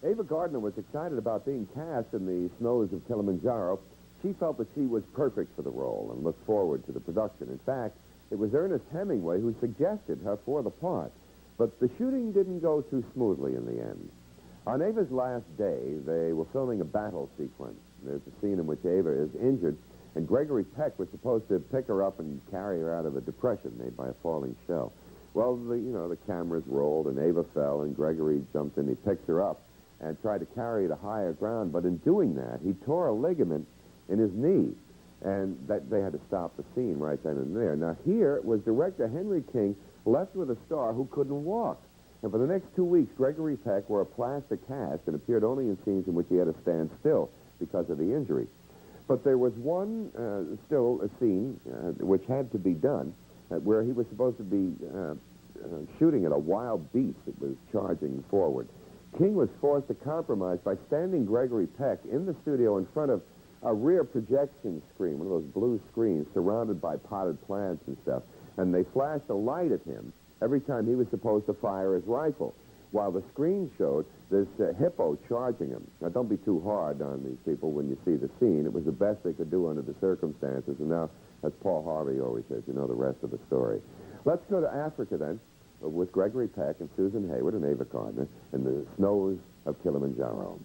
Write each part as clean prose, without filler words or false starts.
Ava Gardner was excited about being cast in the snows of Kilimanjaro. She felt that she was perfect for the role and looked forward to the production. In fact, it was Ernest Hemingway who suggested her for the part. But the shooting didn't go too smoothly in the end. On Ava's last day, they were filming a battle sequence. There's a scene in which Ava is injured, and Gregory Peck was supposed to pick her up and carry her out of a depression made by a falling shell. Well, the cameras rolled, and Ava fell, and Gregory jumped in. He picked her up and tried to carry her to higher ground, but in doing that, he tore a ligament in his knee, and they had to stop the scene right then and there. Now, here was director Henry King left with a star who couldn't walk. And for the next 2 weeks, Gregory Peck wore a plaster cast and appeared only in scenes in which he had to stand still because of the injury. But there was one, still a scene, which had to be done, where he was supposed to be shooting at a wild beast that was charging forward. King was forced to compromise by standing Gregory Peck in the studio in front of a rear projection screen, one of those blue screens surrounded by potted plants and stuff. And they flashed a light at him every time he was supposed to fire his rifle, while the screen showed this hippo charging him. Now, don't be too hard on these people when you see the scene. It was the best they could do under the circumstances. And now, as Paul Harvey always says, you know the rest of the story. Let's go to Africa, then, with Gregory Peck and Susan Hayward and Ava Gardner in the snows of Kilimanjaro.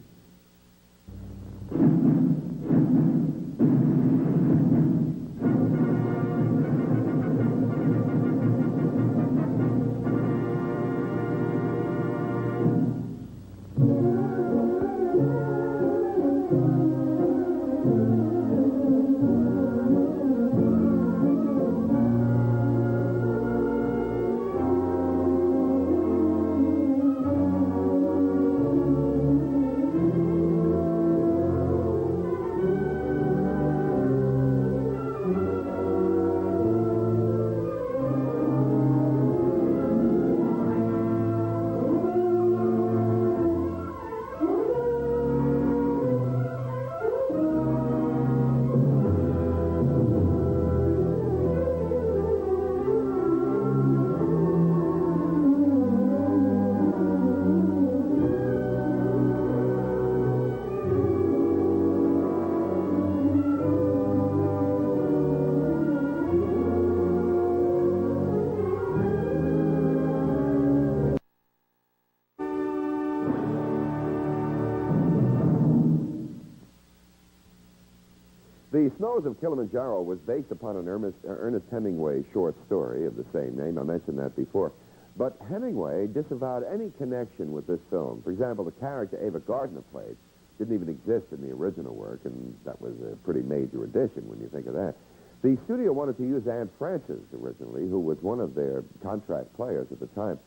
The Snows of Kilimanjaro was based upon an Ernest Hemingway short story of the same name. I mentioned that before. But Hemingway disavowed any connection with this film. For example, the character Ava Gardner played didn't even exist in the original work, and that was a pretty major addition when you think of that. The studio wanted to use Aunt Frances originally, who was one of their contract players at the time.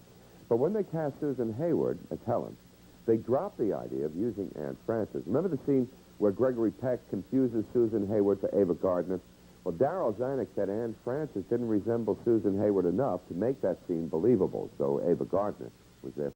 But when they cast Susan Hayward as Helen, they dropped the idea of using Aunt Frances. Remember the scene where Gregory Peck confuses Susan Hayward for Ava Gardner? Well, Darryl Zanuck said Aunt Frances didn't resemble Susan Hayward enough to make that scene believable, so Ava Gardner was there.